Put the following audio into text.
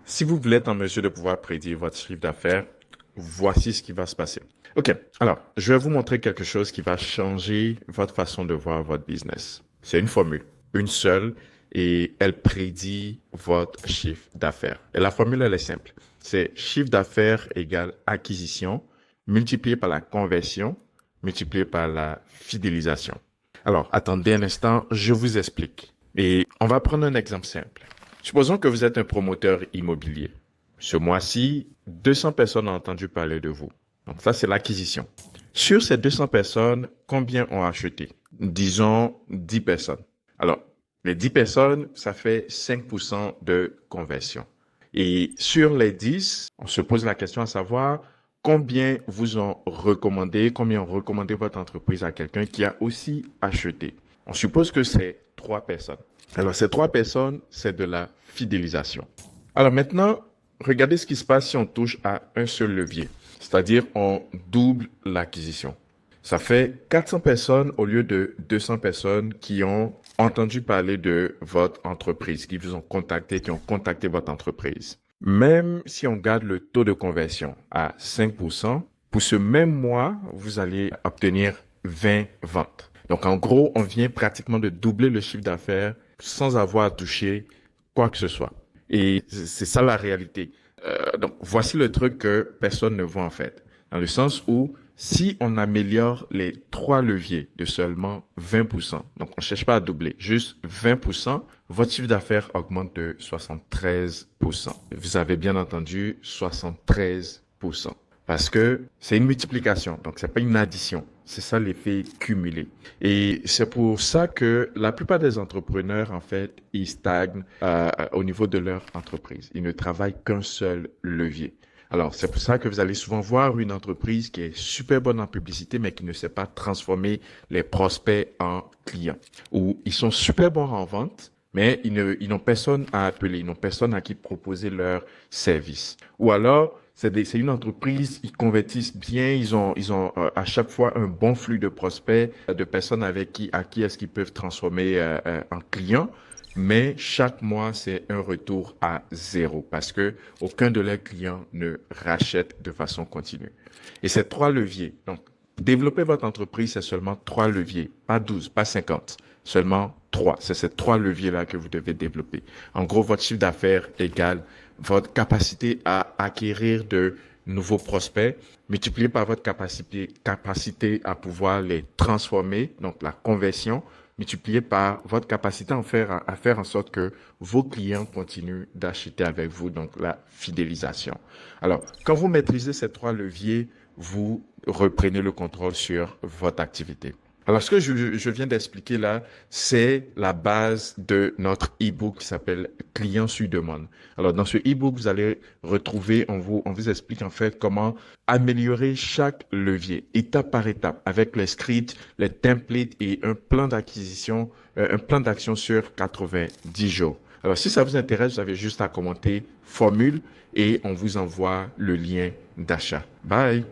Si vous voulez être en mesure de pouvoir prédire votre chiffre d'affaires, voici ce qui va se passer. OK, alors, je vais vous montrer quelque chose qui va changer votre façon de voir votre business. C'est une formule, une seule, et elle prédit votre chiffre d'affaires. Et la formule, elle est simple. C'est chiffre d'affaires égale acquisition multiplié par la conversion multiplié par la fidélisation. Alors, attendez un instant, je vous explique. Et on va prendre un exemple simple. Supposons que vous êtes un promoteur immobilier. Ce mois-ci, 200 personnes ont entendu parler de vous. Donc ça, c'est l'acquisition. Sur ces 200 personnes, combien ont acheté? Disons 10 personnes. Alors, les 10 personnes, ça fait 5% de conversion. Et sur les 10, on se pose la question à savoir combien vous ont recommandé, combien ont recommandé votre entreprise à quelqu'un qui a aussi acheté. On suppose que c'est 3 personnes. Alors, ces 3 personnes, c'est de la fidélisation. Alors maintenant, regardez ce qui se passe si on touche à un seul levier, c'est-à-dire on double l'acquisition. Ça fait 400 personnes au lieu de 200 personnes qui ont entendu parler de votre entreprise, qui vous ont contacté, qui ont contacté votre entreprise. Même si on garde le taux de conversion à 5%, pour ce même mois, vous allez obtenir 20 ventes. Donc en gros, on vient pratiquement de doubler le chiffre d'affaires sans avoir à toucher quoi que ce soit. Et c'est ça la réalité. Donc voici le truc que personne ne voit en fait. Dans le sens où si on améliore les 3 leviers de seulement 20%, donc on ne cherche pas à doubler, juste 20%, votre chiffre d'affaires augmente de 73%. Vous avez bien entendu 73%. Parce que c'est une multiplication, donc c'est pas une addition. C'est ça l'effet cumulé. Et c'est pour ça que la plupart des entrepreneurs, en fait, ils stagnent au niveau de leur entreprise. Ils ne travaillent qu'un seul levier. Alors, c'est pour ça que vous allez souvent voir une entreprise qui est super bonne en publicité, mais qui ne sait pas transformer les prospects en clients. Ou ils sont super bons en vente, mais ils n'ont personne à appeler, ils n'ont personne à qui proposer leur service. Ou alors, c'est une entreprise, ils convertissent bien, ils ont à chaque fois un bon flux de prospects, de personnes à qui est-ce qu'ils peuvent transformer en clients. Mais chaque mois, c'est un retour à zéro parce que aucun de leurs clients ne rachète de façon continue. Et ces 3 leviers, donc, développer votre entreprise, c'est seulement 3 leviers, pas 12, pas 50, seulement 3. C'est ces 3 leviers-là que vous devez développer. En gros, votre chiffre d'affaires égale votre capacité à acquérir de nouveaux prospects, multiplié par votre capacité à pouvoir les transformer, donc la conversion, multiplié par votre capacité à faire en sorte que vos clients continuent d'acheter avec vous, donc la fidélisation. Alors, quand vous maîtrisez ces 3 leviers, vous reprenez le contrôle sur votre activité. Alors, ce que je viens d'expliquer là, c'est la base de notre e-book qui s'appelle Client sur demande. Alors, dans ce e-book, vous allez retrouver, on vous explique en fait comment améliorer chaque levier, étape par étape, avec les scripts, les templates et un plan d'acquisition, un plan d'action sur 90 jours. Alors, si ça vous intéresse, vous avez juste à commenter formule et on vous envoie le lien d'achat. Bye!